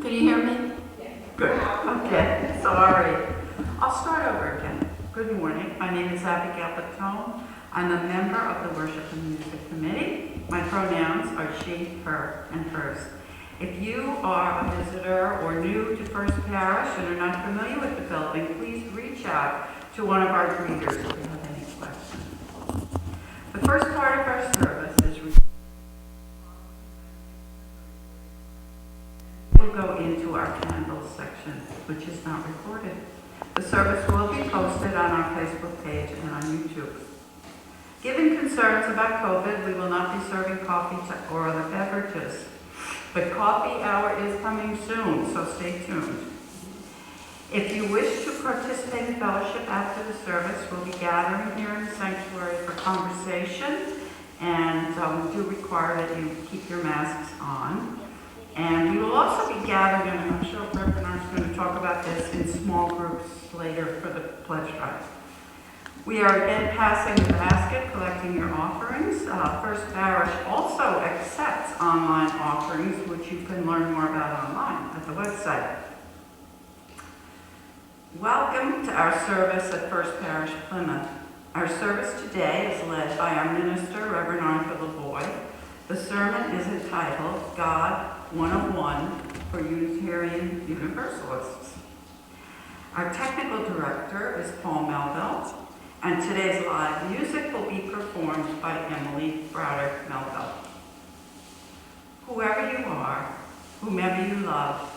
Can you hear me? Good. Okay, sorry. I'll start over again. Good morning. My name is Abigail Bottome. I'm a member of the Worship and Music Committee. My pronouns are she, her, and hers. If you are a visitor or new to First Parish and are not familiar with the building, please reach out to one of our greeters if you have any questions. The first part of our service is we'll go into our candles section, which is not recorded. The service will be posted on our Facebook page and on YouTube. Given concerns about COVID, we will not be serving coffee or other beverages. But coffee hour is coming soon, so stay tuned. If you wish to participate in fellowship after the service, we'll be gathering here in the sanctuary for conversation, and we do require that you keep your masks on. And we will also be gathering, and I'm sure Reverend is going to talk about this, in small groups later for the pledge drive. We are again passing the basket, collecting your offerings. First Parish also accepts online offerings, which you can learn more about online at the website. Welcome to our service at First Parish Plymouth. Our service today is led by our minister, Reverend Lavoie. The sermon is entitled God 101 for Unitarian Universalists. Our technical director is Melville. And today's live music will be performed by Browder, Melville. Whoever you are, whomever you love,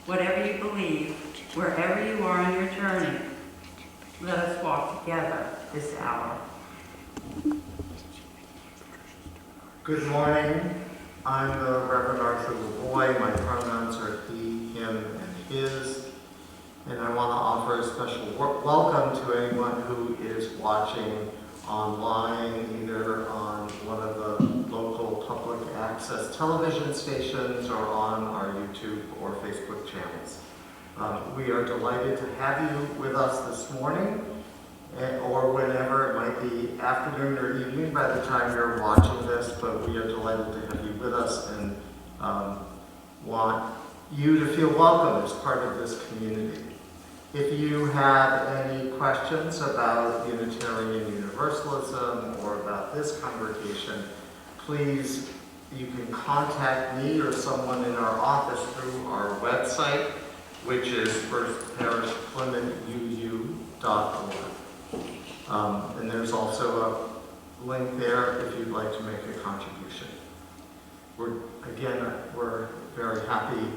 whatever you believe, wherever you are on your journey, let us walk together this hour. Good morning. I'm the Reverend Lavoie. My pronouns are he, him, and his. And I want to offer a special welcome to anyone who is watching online, either on one of the local public access television stations or on our YouTube or Facebook channels. We are delighted to have you with us this morning, or whenever. It might be afternoon or evening by the time you're watching this, but we are delighted to have you with us and want you to feel welcome as part of this community. If you have any questions about Unitarian Universalism or about this congregation, please, you can contact me or someone in our office through our website, which is firstparishplymouthuu.org. And there's also a link there if you'd like to make a contribution. We're very happy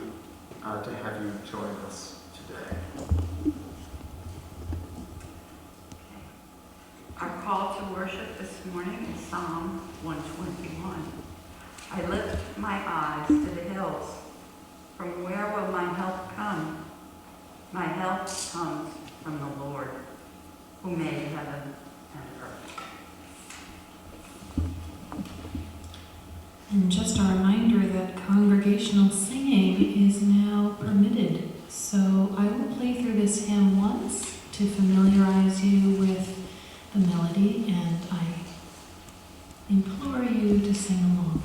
to have you join us today. Our call to worship this morning is Psalm 121. I lift my eyes to the hills. From where will my help come? My help comes from the Lord, who made heaven and earth. And just a reminder that congregational singing is now permitted. So I will play through this hymn once to familiarize you with the melody, and I implore you to sing along.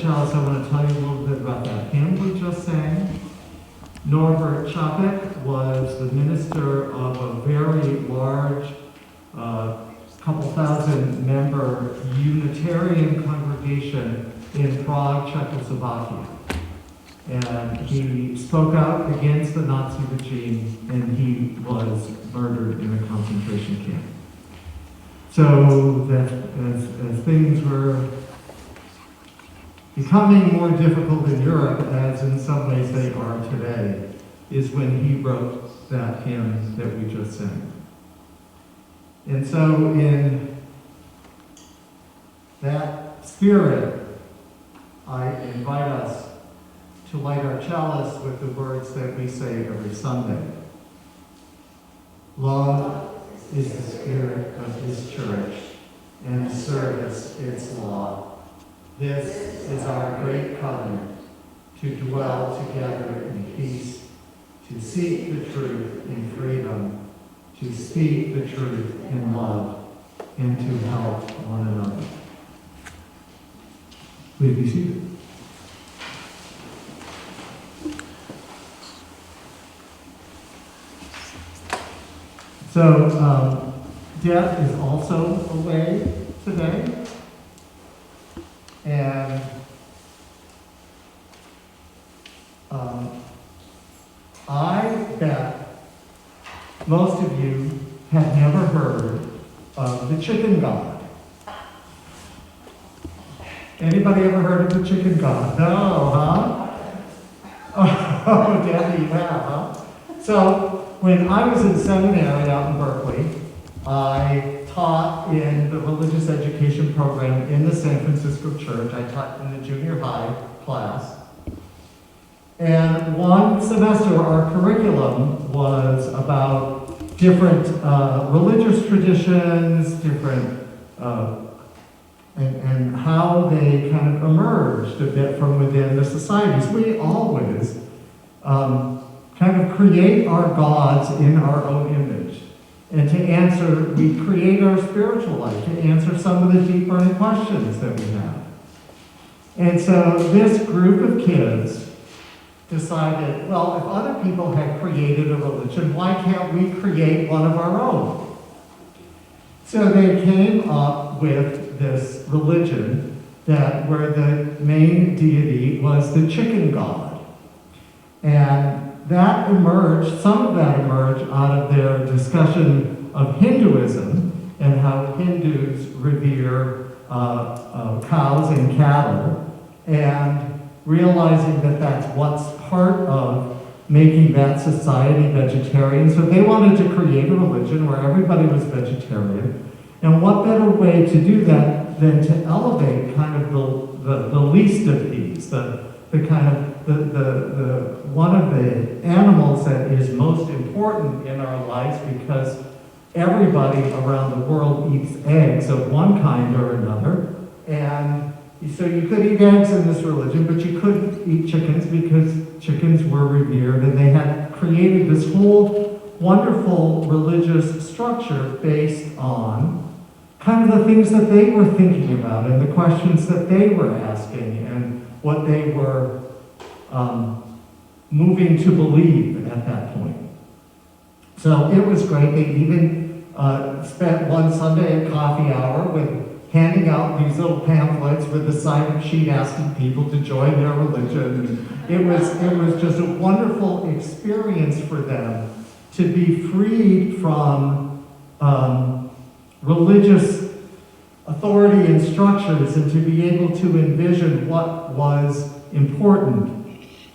cellist, I want to tell you a little bit about that hymn we just sang. Norbert Chapek was the minister of a very large, couple thousand member Unitarian congregation in Prague, Czechoslovakia. And he spoke out against the Nazi regime, and he was murdered in a concentration camp. So that as things were becoming more difficult in Europe, as in some ways they are today, is when he wrote that hymn that we just sang. And so in that spirit, I invite us to light our chalice with the words that we say every Sunday. Love is the spirit of his church, and service its law. This is our great covenant, to dwell together in peace, to seek the truth in freedom, to speak the truth in love, and to help one another. Please be seated. So, Deb is also away today, and I bet most of you have never heard of the chicken god. Anybody ever heard of the chicken god? No, huh? Oh, Debbie, you have, huh? So, when I was in seminary out in Berkeley, I taught in the religious education program in the San Francisco church. I taught in the junior high class. And one semester, our curriculum was about different religious traditions, different, and how they kind of emerged a bit from within the societies. We always kind of create our gods in our own image. And to answer, we create our spiritual life, to answer some of the deep burning questions that we have. And so this group of kids decided, well, if other people had created a religion, why can't we create one of our own? So they came up with this religion where the main deity was the chicken god. And that emerged, some of that emerged out of their discussion of Hinduism and how Hindus revere cows and cattle, and realizing that that's what's part of making that society vegetarian. So they wanted to create a religion where everybody was vegetarian. And what better way to do that than to elevate kind of the least of these, the kind of the one of the animals that is most important in our lives, because everybody around the world eats eggs of one kind or another. And so you could eat eggs in this religion, but you couldn't eat chickens because chickens were revered, and they had created this whole wonderful religious structure based on kind of the things that they were thinking about and the questions that they were asking and what they were moving to believe at that point. So it was great. They even spent one Sunday at coffee hour with handing out these little pamphlets with a sign-up sheet asking people to join their religion. It was just a wonderful experience for them to be freed from religious authority and structures, and to be able to envision what was important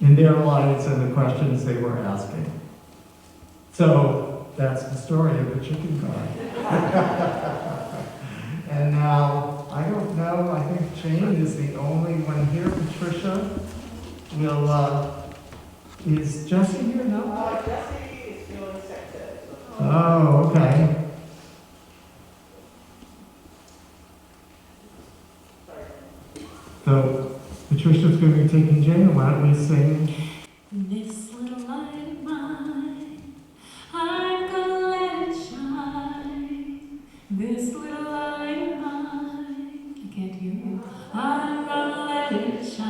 in their lives and the questions they were asking. So that's the story of the chicken god. And now, I don't know, I think Jane is the only one here. Patricia is Jesse here now? Jesse is feeling sick today. Oh, okay. So, Patricia's going to be taking Jane. Why don't we sing? This little light of mine, I'm gonna let it shine. This little light of mine, I can't hear you. I'm gonna let it shine.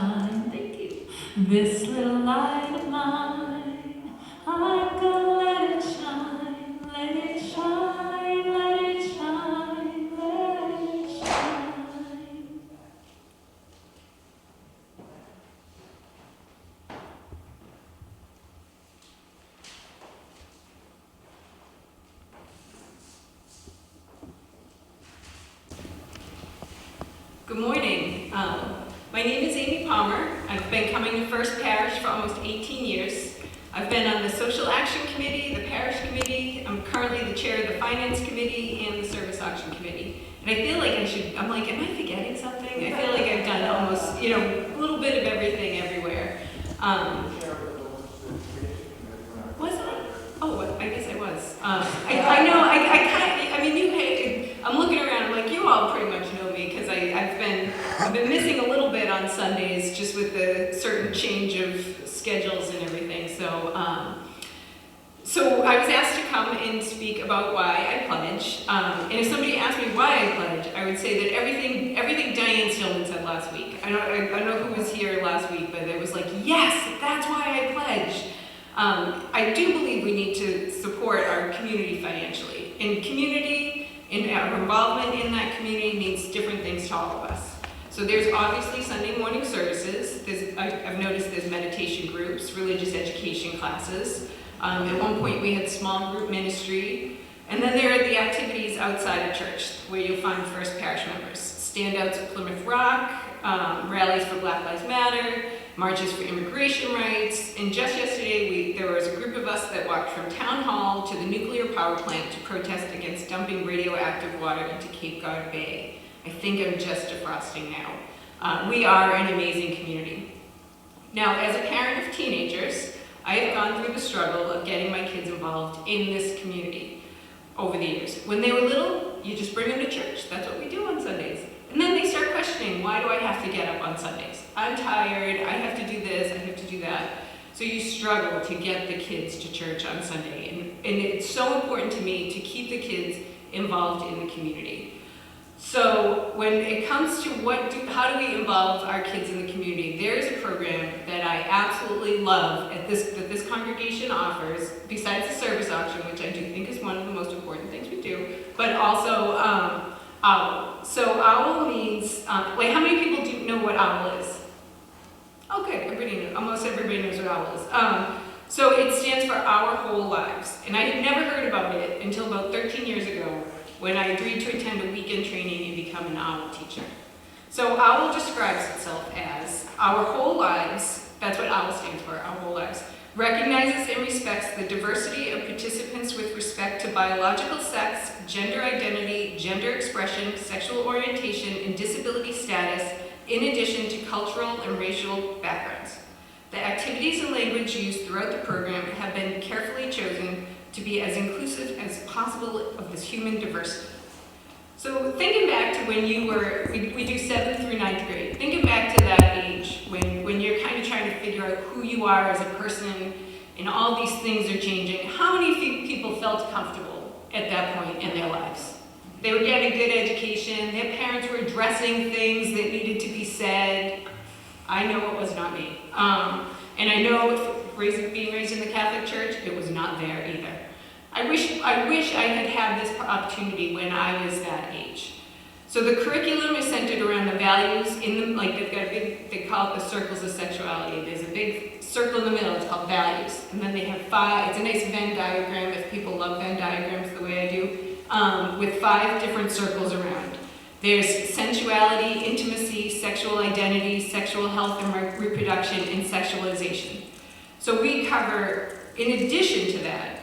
light of mine. I'm gonna let it shine, let it shine, let it shine, let it shine. Good morning. My name is Amy Palmer. I've been coming to First Parish for almost 18 years. I've been on the Social Action Committee, the Parish Committee. I'm currently the chair of the Finance Committee and the Service Auction Committee. And I feel like I'm like, am I forgetting something? I feel like I've done almost, a little bit of everything everywhere. Was I? Oh, I guess I was. I know, I'm looking around, I'm like, you all pretty much know me, because I've been missing a little bit on Sundays, just with the certain change of schedules and everything. So I was asked to come and speak about why I pledge. And if somebody asked me why I pledge, I would say that everything Diane Stillman said last week. I don't know who was here last week, but it was like, yes, that's why I pledge. I do believe we need to support our community financially. And community and our involvement in that community means different things to all of us. So there's obviously Sunday morning services. I've noticed there's meditation groups, religious education classes. At one point we had small group ministry. And then there are the activities outside of church where you'll find First Parish members. Standouts at Plymouth Rock, rallies for Black Lives Matter, marches for immigration rights, and just yesterday there was a group of us that walked from Town Hall to the nuclear power plant to protest against dumping radioactive water into Cape Cod Bay. I think I'm just defrosting now. We are an amazing community. Now, as a parent of teenagers, I have gone through the struggle of getting my kids involved in this community over the years. When they were little, you just bring them to church. That's what we do on Sundays. And then they start questioning, why do I have to get up on Sundays? I'm tired, I have to do this, I have to do that. So you struggle to get the kids to church on Sunday. And it's so important to me to keep the kids involved in the community. So when it comes to how do we involve our kids in the community, there is a program that I absolutely love that this congregation offers, besides the service auction, which I do think is one of the most important things we do, but also OWL. So OWL means, how many people do know what OWL is? Oh good, everybody knows, almost everybody knows what OWL is. So it stands for Our Whole Lives, and I had never heard about it until about 13 years ago when I agreed to attend a weekend training and become an OWL teacher. So OWL describes itself as our whole lives, that's what OWL stands for, our whole lives, recognizes and respects the diversity of participants with respect to biological sex, gender identity, gender expression, sexual orientation, and disability status, in addition to cultural and racial backgrounds. The activities and language used throughout the program have been carefully chosen to be as inclusive as possible of this human diversity. So thinking back to when you were, we do 7th through 9th grade, thinking back to that age when you're kind of trying to figure out who you are as a person and all these things are changing, how many people felt comfortable at that point in their lives? They were getting a good education, their parents were addressing things that needed to be said. I know it was not me. And I know being raised in the Catholic Church, it was not there either. I wish I had had this opportunity when I was that age. So the curriculum is centered around the values in them, like they've got a big, they call it the circles of sexuality. There's a big circle in the middle, it's called values. And then they have 5, it's a nice Venn diagram if people love Venn diagrams the way I do, with 5 different circles around. There's sensuality, intimacy, sexual identity, sexual health and reproduction, and sexualization. So we cover, in addition to that,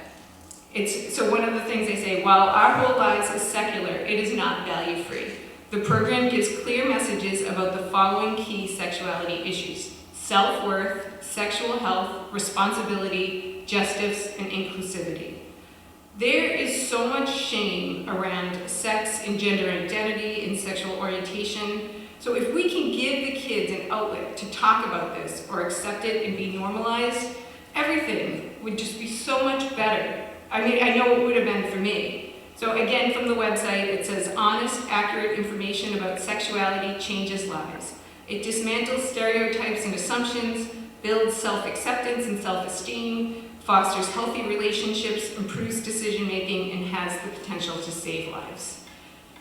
so one of the things they say, while our whole lives is secular, it is not value-free. The program gives clear messages about the following key sexuality issues: self-worth, sexual health, responsibility, justice, and inclusivity. There is so much shame around sex and gender identity and sexual orientation. So if we can give the kids an outlet to talk about this or accept it and be normalized, everything would just be so much better. I mean, I know it would have been for me. So again, from the website, it says, honest, accurate information about sexuality changes lives. It dismantles stereotypes and assumptions, builds self-acceptance and self-esteem, fosters healthy relationships, improves decision-making, and has the potential to save lives.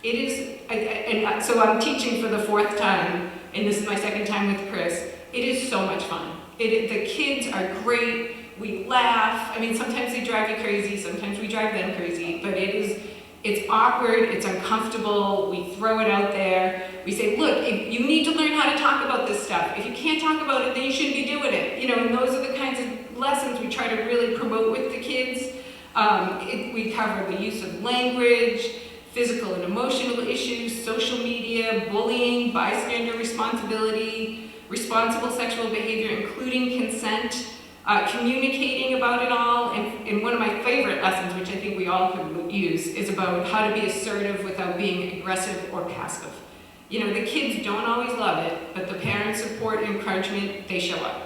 It is, so I'm teaching for the 4th time, and this is my 2nd time with Chris. It is so much fun. The kids are great. We laugh. I mean, sometimes they drive you crazy, sometimes we drive them crazy, but it's awkward, it's uncomfortable, we throw it out there. We say, look, if you need to learn how to talk about this stuff. If you can't talk about it, then you shouldn't be doing it. You know, and those are the kinds of lessons we try to really promote with the kids. We cover the use of language, physical and emotional issues, social media, bullying, bystander responsibility, responsible sexual behavior, including consent, communicating about it all, and one of my favorite lessons, which I think we all could use, is about how to be assertive without being aggressive or passive. You know, the kids don't always love it, but the parents' support and encouragement, they show up.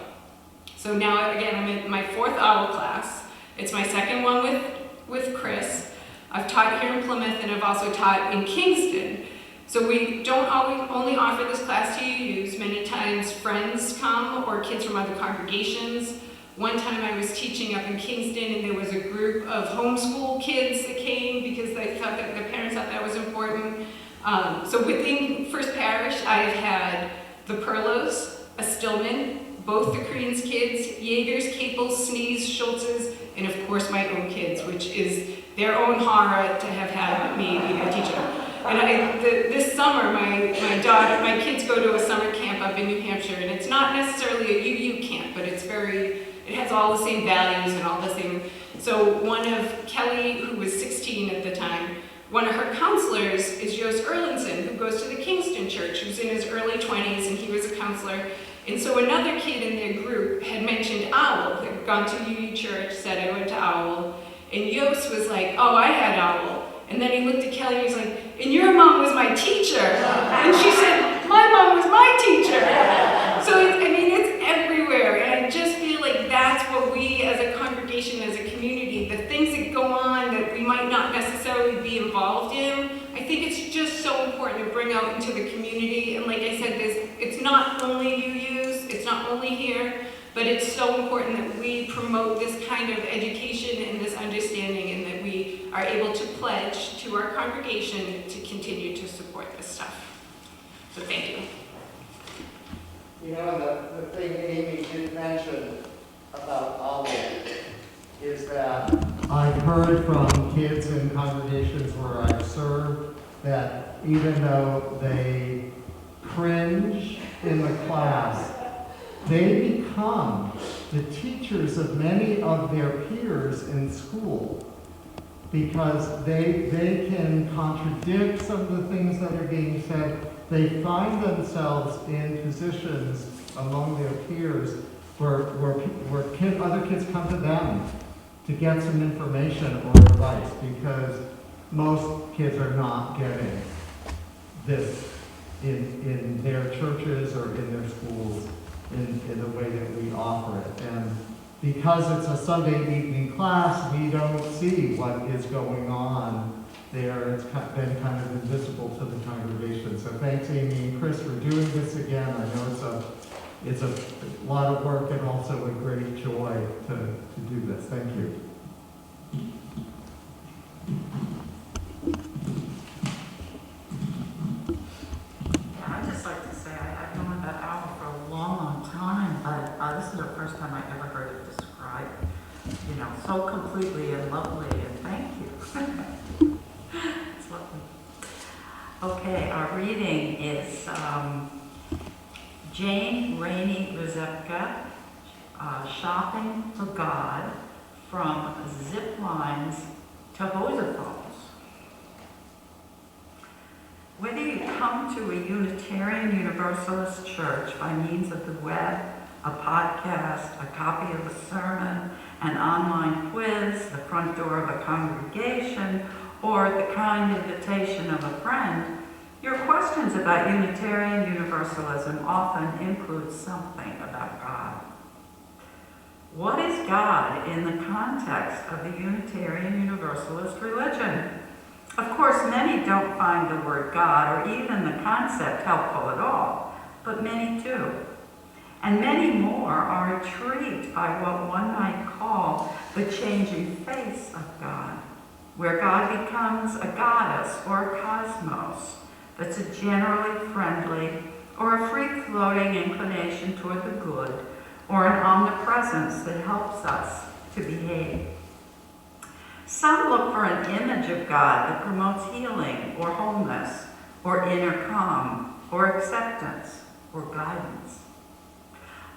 So now, again, I'm in my 4th OWL class. It's my 2nd one with Chris. I've taught here in Plymouth, and I've also taught in Kingston. So we don't only offer this class to UUs. Many times friends come or kids from other congregations. One time I was teaching up in Kingston, and there was a group of homeschool kids that came because they thought that the parents thought that was important. So within First Parish, I've had the Perlos, a Stillman, both the Creans kids, Jaegers, Capels, Sneeze, Schultzes, and of course my own kids, which is their own horror to have had me be their teacher. And this summer, my kids go to a summer camp up in New Hampshire, and it's not necessarily a UU camp, but it has all the same values and all the same. So one of Kelly, who was 16 at the time, one of her counselors is Jos Erlandson, who goes to the Kingston church, who's in his early 20s, and he was a counselor. And so another kid in their group had mentioned OWL, had gone to UU church, said I went to OWL, and Jos was like, oh, I had OWL. And then he looked at Kelly and he's like, and your mom was my teacher. And she said, my mom was my teacher. So, it's everywhere. And I just feel like that's what we as a congregation, as a community, the things that go on that we might not necessarily be involved in, I think it's just so important to bring out into the community. And like I said, it's not only UUs, it's not only here, but it's so important that we promote this kind of education and this understanding, and that we are able to pledge to our congregation to continue to support this stuff. So thank you. You know, the thing Amy did mention about OWL is that I've heard from kids in congregations where I've served that even though they cringe in the class, they become the teachers of many of their peers in school, because they can contradict some of the things that are being said. They find themselves in positions among their peers where other kids come to them to get some information or advice, because most kids are not getting this in their churches or in their schools in the way that we offer it. And because it's a Sunday evening class, we don't see what is going on there. It's been kind of invisible to the congregation. So thanks, Amy and Chris, for doing this again. I know it's a lot of work and also a great joy to do this. Thank you. I'd just like to say I've known about OWL for a long time, but this is the first time I ever heard it described, so completely and lovely, and thank you. It's lovely. Okay, our reading is Jane Rainey Rizepka, Shopping for God, from Zip Lines to Hosaphones. Whether you come to a Unitarian Universalist church by means of the web, a podcast, a copy of a sermon, an online quiz, the front door of a congregation, or the kind invitation of a friend, your questions about Unitarian Universalism often include something about God. What is God in the context of the Unitarian Universalist religion? Of course, many don't find the word God or even the concept helpful at all, but many do. and many more are intrigued by what one might call the changing face of God, where God becomes a goddess or a cosmos that's a generally friendly or a free-floating inclination toward the good, or an omnipresence that helps us to behave. Some look for an image of God that promotes healing or wholeness or inner calm or acceptance or guidance.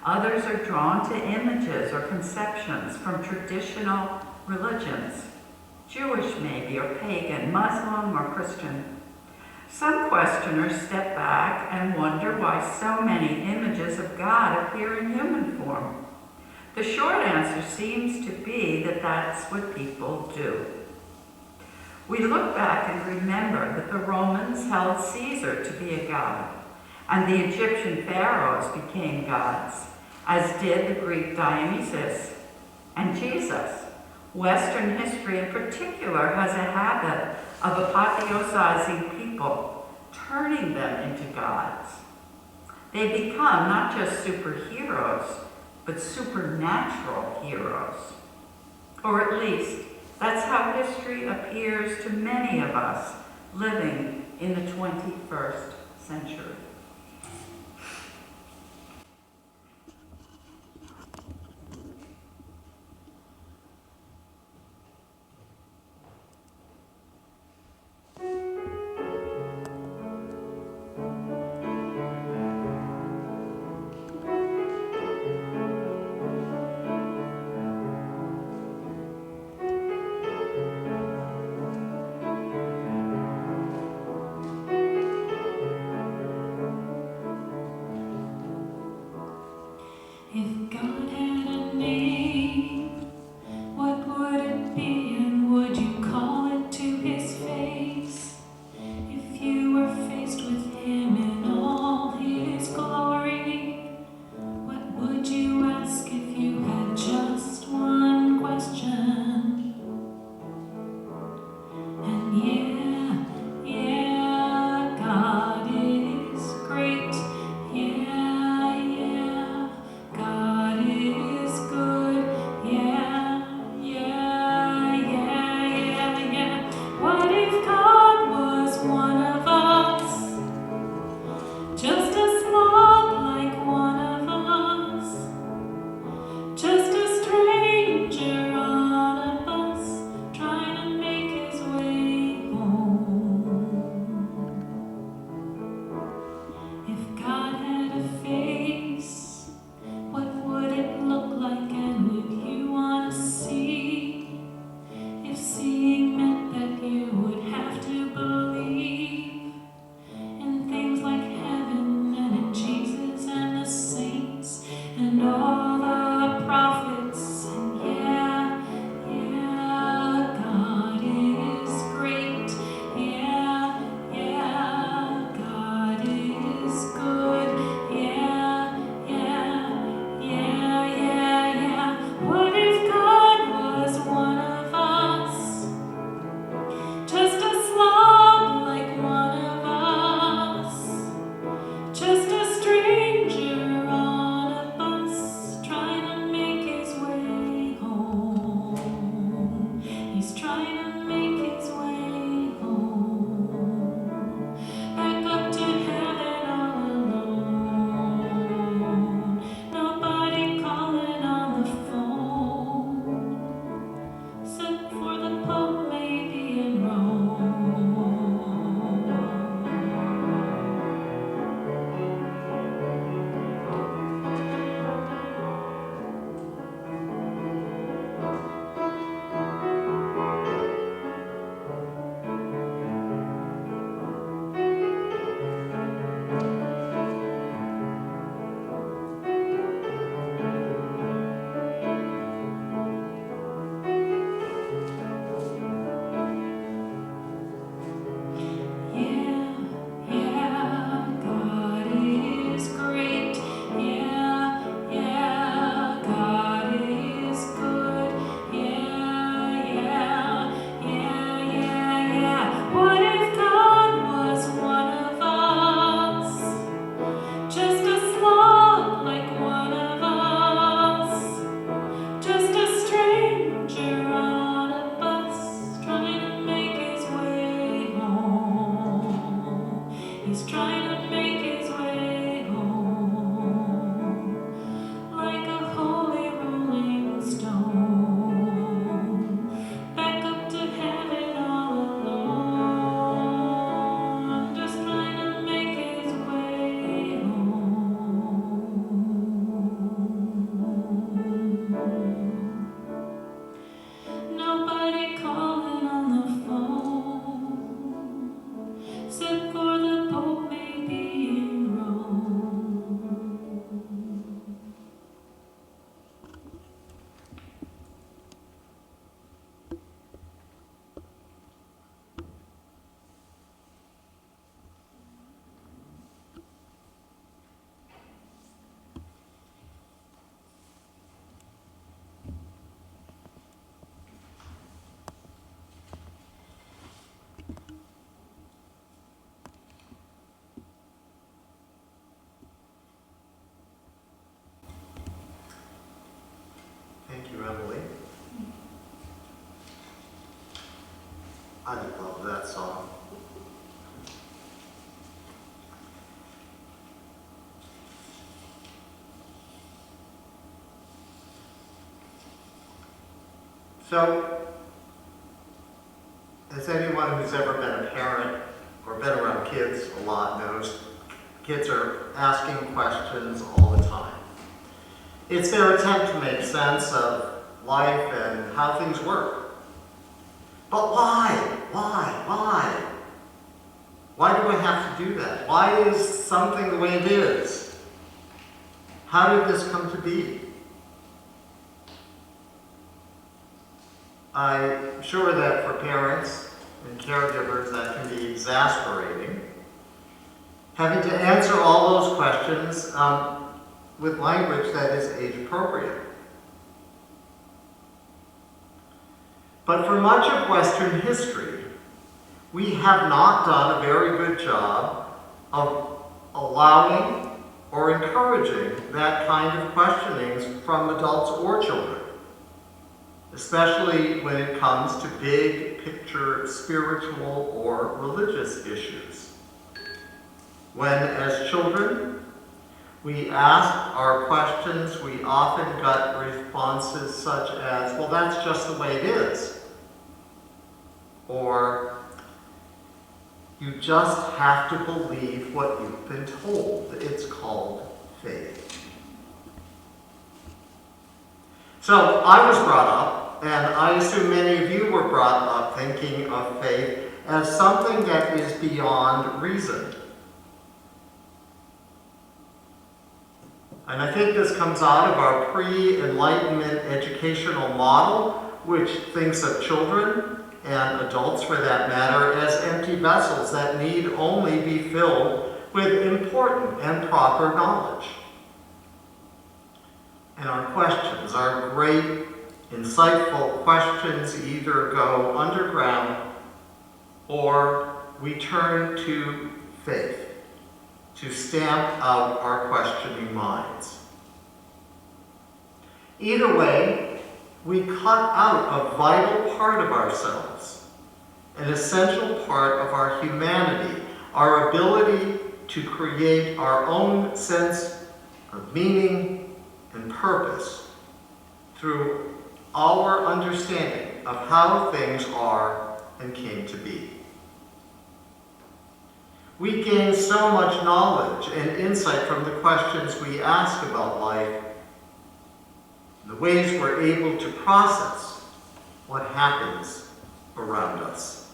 Others are drawn to images or conceptions from traditional religions, Jewish maybe, or pagan, Muslim or Christian. Some questioners step back and wonder why so many images of God appear in human form. The short answer seems to be that that's what people do. We look back and remember that the Romans held Caesar to be a god, and the Egyptian pharaohs became gods, as did the Greek Dionysus and Jesus. Western history in particular has a habit of apotheosizing people, turning them into gods. They become not just superheroes, but supernatural heroes. Or at least, that's how history appears to many of us living in the 21st century. love that song. So, as anyone who's ever been a parent or been around kids a lot knows, kids are asking questions all the time. It's their attempt to make sense of life and how things work. But why? Why? Why do I have to do that? Why is something the way it is? How did this come to be? I'm sure that for parents and caregivers that can be exasperating, having to answer all those questions with language that is age appropriate. But for much of Western history, we have not done a very good job of allowing or encouraging that kind of questionings from adults or children, especially when it comes to big picture spiritual or religious issues. When, as children, we asked our questions, we often got responses such as, well, that's just the way it is. Or, you just have to believe what you've been told. It's called faith. So, I was brought up, and I assume many of you were brought up thinking of faith as something that is beyond reason. And I think this comes out of our pre-Enlightenment educational model, which thinks of children, and adults for that matter, as empty vessels that need only be filled with important and proper knowledge. And our questions, our great, insightful questions, either go underground or we turn to faith to stamp out our questioning minds. Either way, we cut out a vital part of ourselves, an essential part of our humanity, our ability to create our own sense of meaning and purpose through our understanding of how things are and came to be. We gain so much knowledge and insight from the questions we ask about life, the ways we're able to process what happens around us.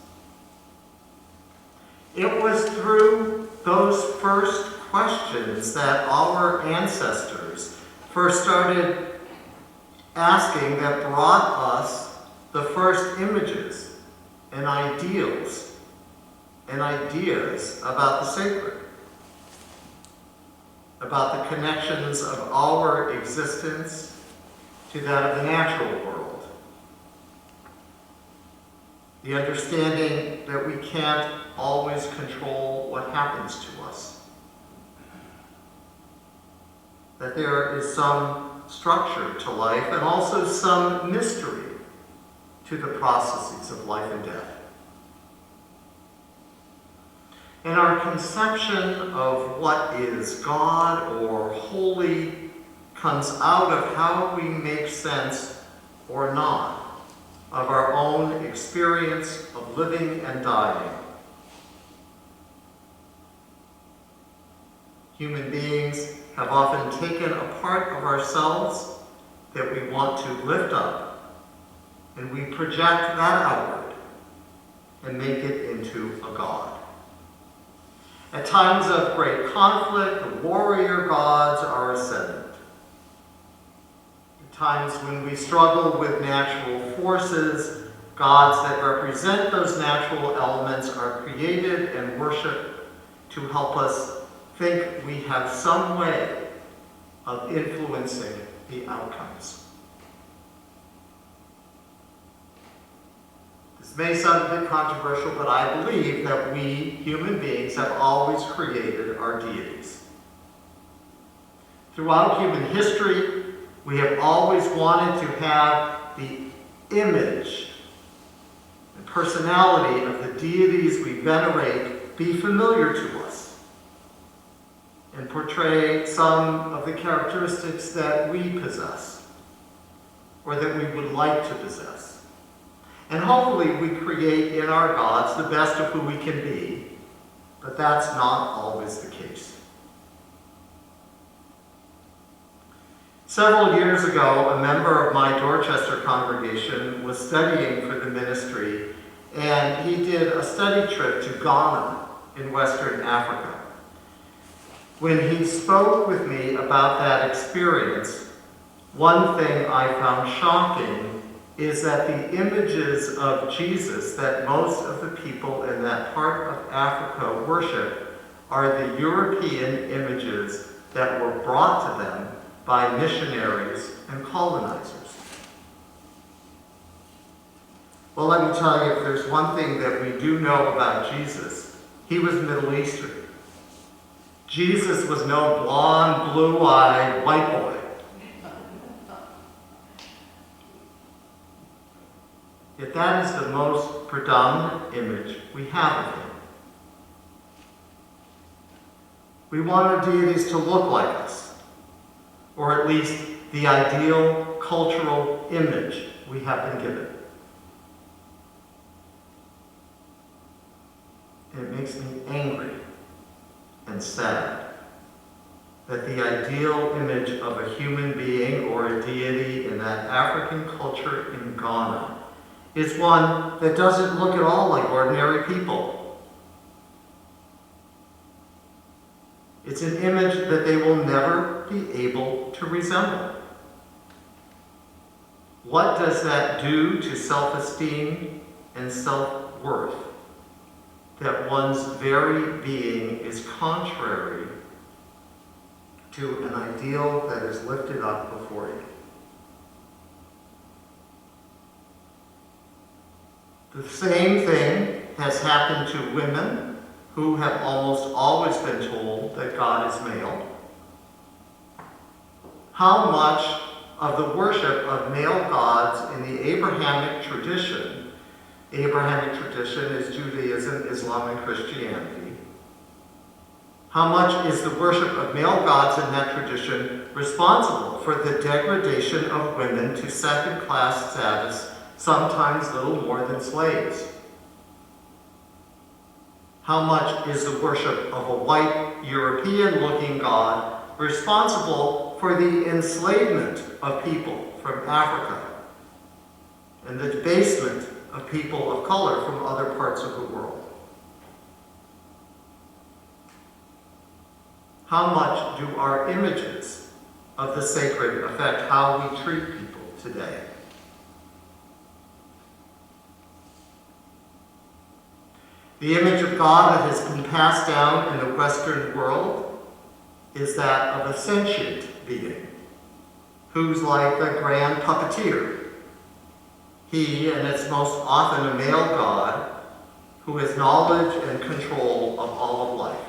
It was through those first questions that our ancestors first started asking that brought us the first images and ideals and ideas about the sacred, about the connections of our existence to that of the natural world. The understanding that we can't always control what happens to us. That there is some structure to life and also some mystery to the processes of life and death. And our conception of what is God or holy comes out of how we make sense or not of our own experience of living and dying. Human beings have often taken a part of ourselves that we want to lift up, and we project that outward and make it into a god. At times of great conflict, the warrior gods are ascendant. At times when we struggle with natural forces, gods that represent those natural elements are created and worshipped to help us think we have some way of influencing the outcomes. This may sound a bit controversial, but I believe that we, human beings, have always created our deities. Throughout human history, we have always wanted to have the image and personality of the deities we venerate be familiar to us and portray some of the characteristics that we possess or that we would like to possess. And hopefully we create in our gods the best of who we can be, but that's not always the case. Several years ago, a member of my Dorchester congregation was studying for the ministry, and he did a study trip to Ghana in Western Africa. When he spoke with me about that experience, one thing I found shocking is that the images of Jesus that most of the people in that part of Africa worship are the European images that were brought to them by missionaries and colonizers. Well, let me tell you, if there's one thing that we do know about Jesus, he was Middle Eastern. Jesus was no blonde, blue-eyed white boy. Yet that is the most predominant image we have of him. We want our deities to look like us, or at least the ideal cultural image we have been given. And it makes me angry and sad that the ideal image of a human being or a deity in that African culture in Ghana is one that doesn't look at all like ordinary people. It's an image that they will never be able to resemble. What does that do to self-esteem and self-worth? That one's very being is contrary to an ideal that is lifted up before you. The same thing has happened to women who have almost always been told that God is male. How much of the worship of male gods in the Abrahamic tradition is Judaism, Islam, and Christianity. How much is the worship of male gods in that tradition responsible for the degradation of women to second-class status, sometimes little more than slaves? How much is the worship of a white, European-looking god responsible for the enslavement of people from Africa and the debasement of people of color from other parts of the world? How much do our images of the sacred affect how we treat people today? The image of God that has been passed down in the Western world is that of a sentient being who's like a grand puppeteer. He, and it's most often a male god, who has knowledge and control of all of life.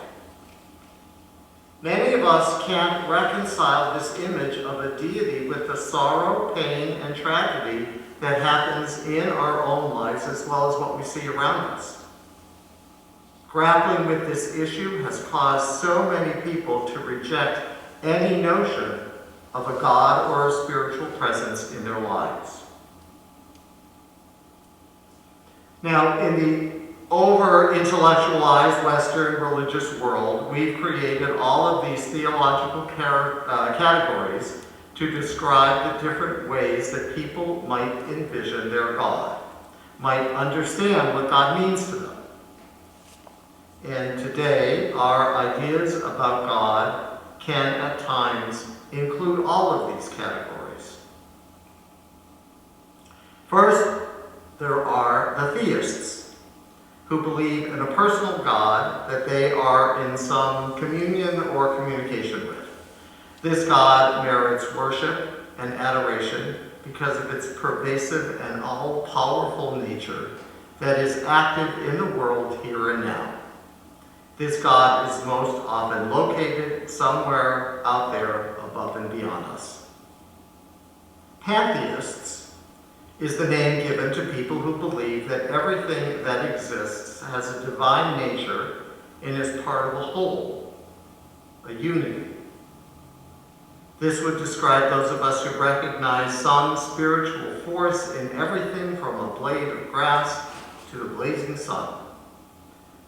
Many of us can't reconcile this image of a deity with the sorrow, pain, and tragedy that happens in our own lives as well as what we see around us. Grappling with this issue has caused so many people to reject any notion of a god or a spiritual presence in their lives. Now, in the over-intellectualized Western religious world, we've created all of these theological categories to describe the different ways that people might envision their God, might understand what God means to them. And today, our ideas about God can at times include all of these categories. First, there are the theists, who believe in a personal God that they are in some communion or communication with. This God merits worship and adoration because of its pervasive and all-powerful nature that is active in the world here and now. This God is most often located somewhere out there above and beyond us. Pantheists is the name given to people who believe that everything that exists has a divine nature and is part of a whole, a unity. This would describe those of us who recognize some spiritual force in everything from a blade of grass to the blazing sun,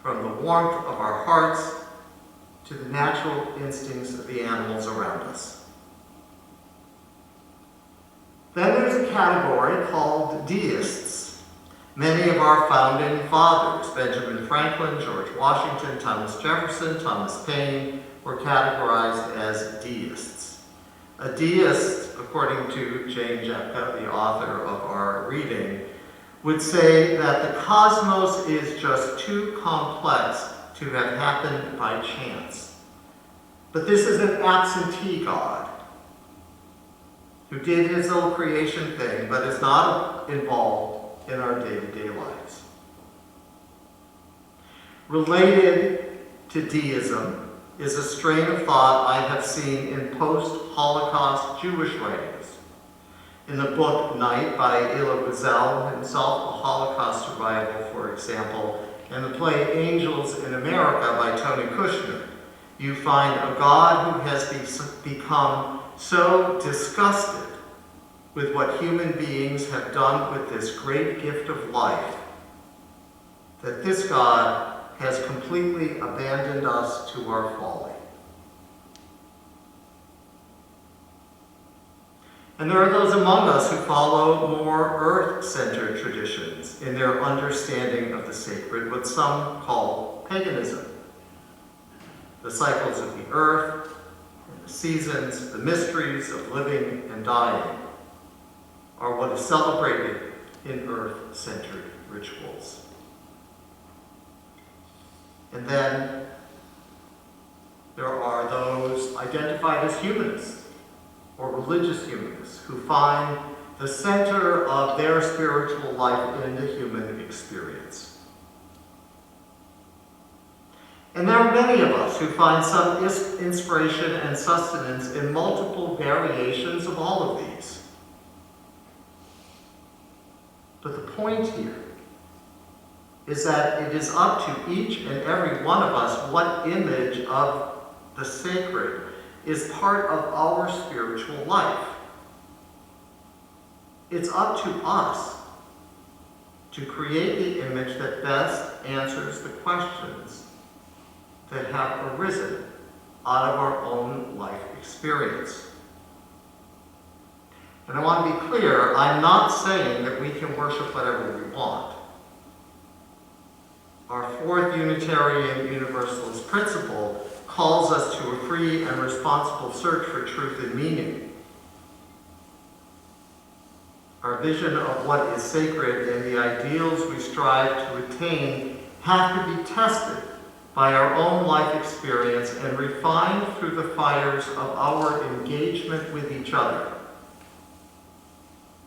from the warmth of our hearts to the natural instincts of the animals around us. Then there's a category called Deists. Many of our founding fathers, Benjamin Franklin, George Washington, Thomas Jefferson, Thomas Paine, were categorized as Deists. A Deist, according to Jane Jepka, the author of our reading, would say that the cosmos is just too complex to have happened by chance. But this is an absentee God who did his little creation thing, but is not involved in our day-to-day lives. Related to deism is a strain of thought I have seen in post-Holocaust Jewish writings. In the book Night by Elie Wiesel, himself a Holocaust survivor, for example, and the play Angels in America by Tony Kushner, you find a God who has become so disgusted with what human beings have done with this great gift of life that this God has completely abandoned us to our folly. And there are those among us who follow more earth-centered traditions in their understanding of the sacred, what some call paganism. The cycles of the earth, and the seasons, the mysteries of living and dying are what is celebrated in earth-centered rituals. And then there are those identified as humanists or religious humanists who find the center of their spiritual life in the human experience. And there are many of us who find some inspiration and sustenance in multiple variations of all of these. But the point here is that it is up to each and every one of us what image of the sacred is part of our spiritual life. It's up to us to create the image that best answers the questions that have arisen out of our own life experience. And I want to be clear, I'm not saying that we can worship whatever we want. Our fourth Unitarian Universalist principle calls us to a free and responsible search for truth and meaning. Our vision of what is sacred and the ideals we strive to attain have to be tested by our own life experience and refined through the fires of our engagement with each other.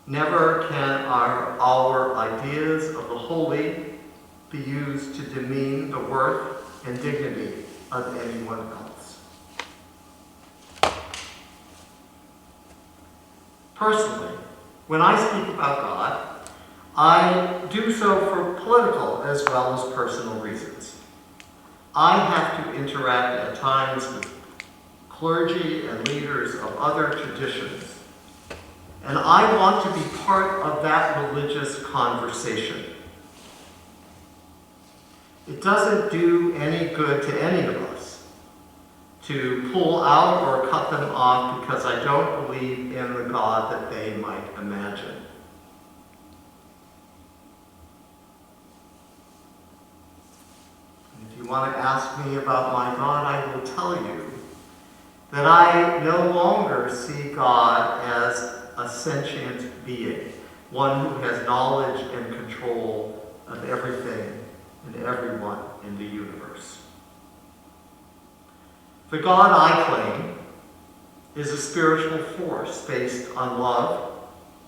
Never can our ideas of the holy be used to demean the worth and dignity of anyone else. Personally, when I speak about God, I do so for political as well as personal reasons. I have to interact at times with clergy and leaders of other traditions, and I want to be part of that religious conversation. It doesn't do any good to any of us to pull out or cut them off because I don't believe in the God that they might imagine. If you want to ask me about my God, I will tell you that I no longer see God as a sentient being, one who has knowledge and control of everything and everyone in the universe. The God I claim is a spiritual force based on love,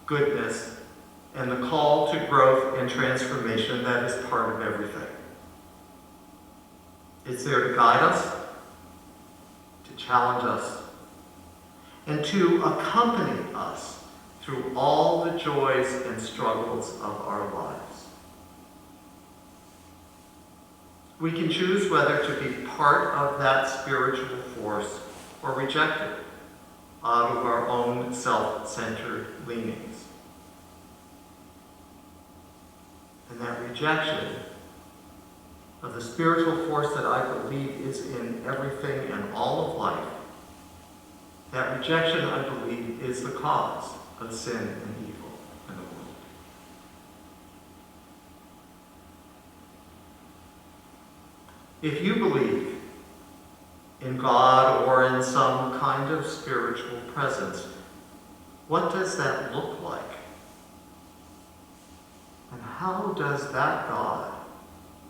goodness, and the call to growth and transformation that is part of everything. It's there to guide us, to challenge us, and to accompany us through all the joys and struggles of our lives. We can choose whether to be part of that spiritual force or reject it out of our own self-centered leanings. And that rejection of the spiritual force that I believe is in everything and all of life, that rejection, I believe, is the cause of sin and evil in the world. If you believe in God or in some kind of spiritual presence, what does that look like? And how does that God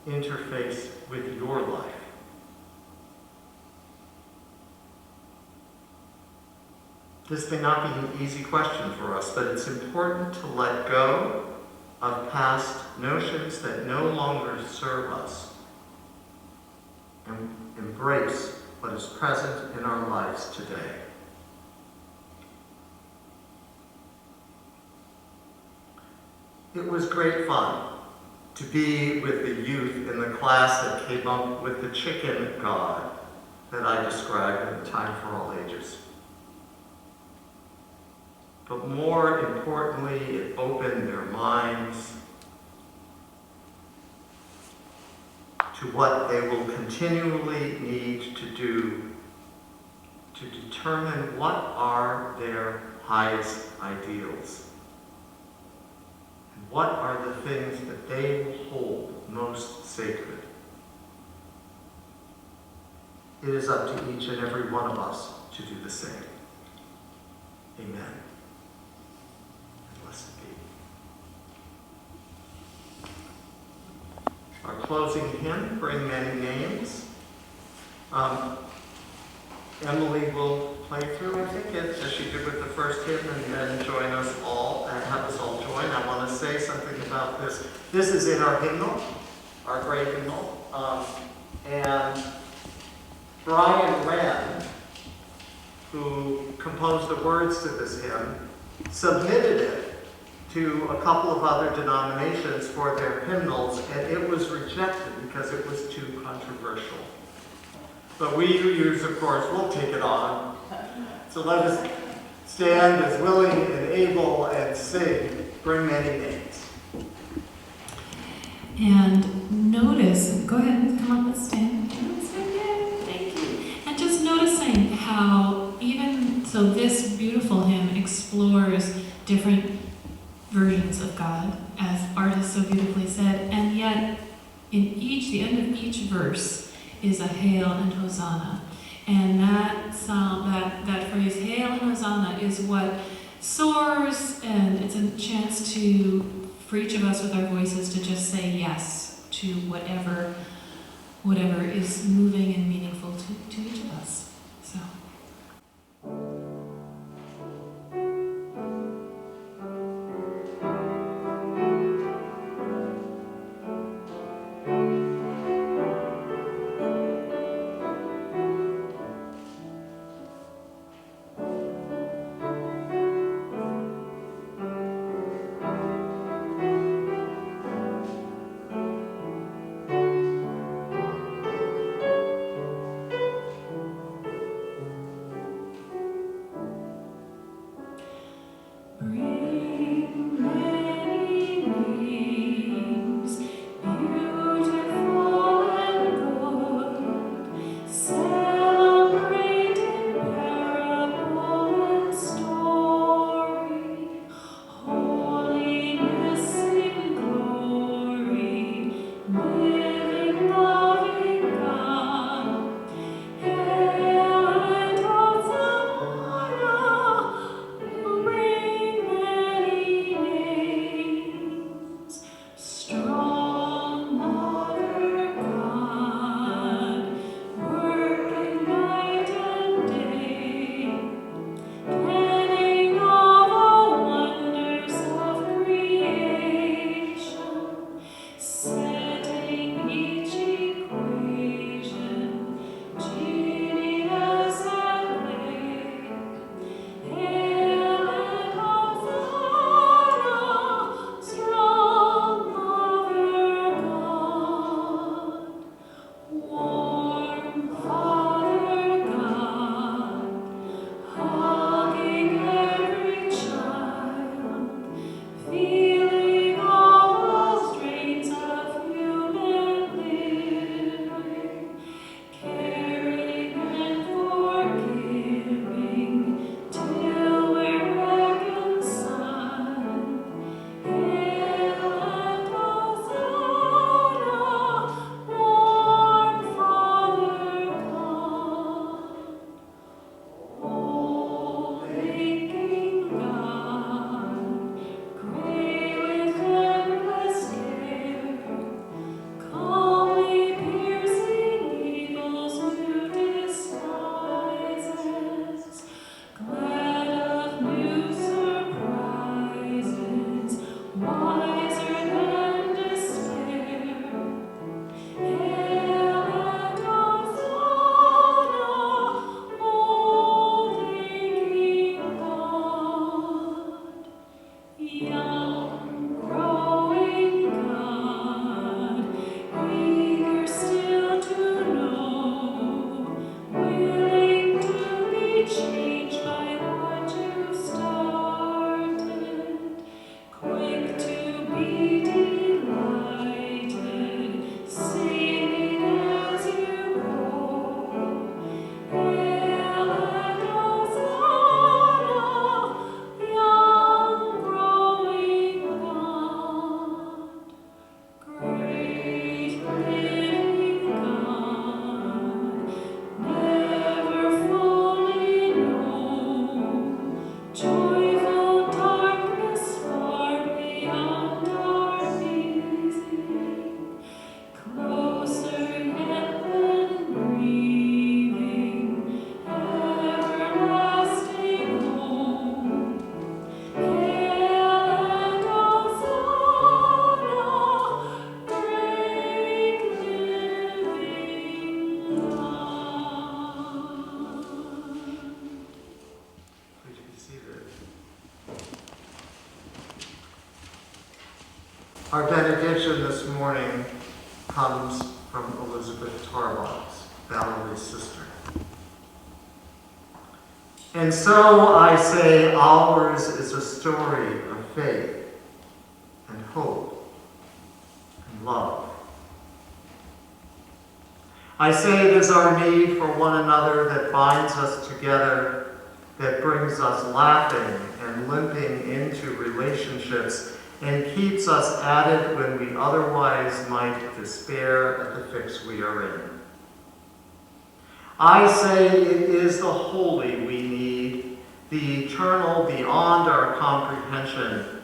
interface with your life? This may not be an easy question for us, but it's important to let go of past notions that no longer serve us and embrace what is present in our lives today. It was great fun to be with the youth in the class that came up with the chicken god that I described in the Time for All Ages. But more importantly, it opened their minds to what they will continually need to do to determine what are their highest ideals. And what are the things that they will hold most sacred. It is up to each and every one of us to do the same. Amen. Blessed be. Our closing hymn, Bring Many Names. Emily will play through, I think, as she did with the first hymn, and then join us all, and have us all join. I want to say something about this. This is in our hymnal, our great hymnal. And Brian Wren, who composed the words to this hymn, submitted it to a couple of other denominations for their hymnals, and it was rejected because it was too controversial. But we who use, of course, will take it on. So let us stand as willing and able and sing, Bring Many Names. And notice, go ahead and come up and stand. Yeah, thank you. And just noticing how so this beautiful hymn explores different versions of God, as Art has so beautifully said, and yet the end of each verse is a Hail and Hosanna. And that phrase, Hail and Hosanna, is what soars, and it's a chance for each of us with our voices to just say yes to whatever is moving and meaningful to each of us. So. Our benediction this morning comes from Elizabeth Tarbox, Valerie's sister. And so I say ours is a story of faith and hope and love. I say it is our need for one another that binds us together, that brings us laughing and limping into relationships and keeps us at it when we otherwise might despair at the fix we are in. I say it is the holy we need, the eternal beyond our comprehension,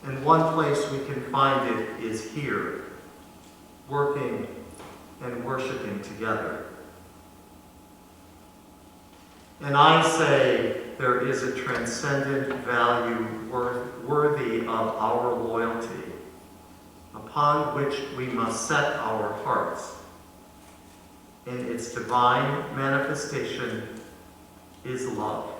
and one place we can find it is here, working and worshiping together. And I say there is a transcendent value worthy of our loyalty, upon which we must set our hearts. And its divine manifestation is love.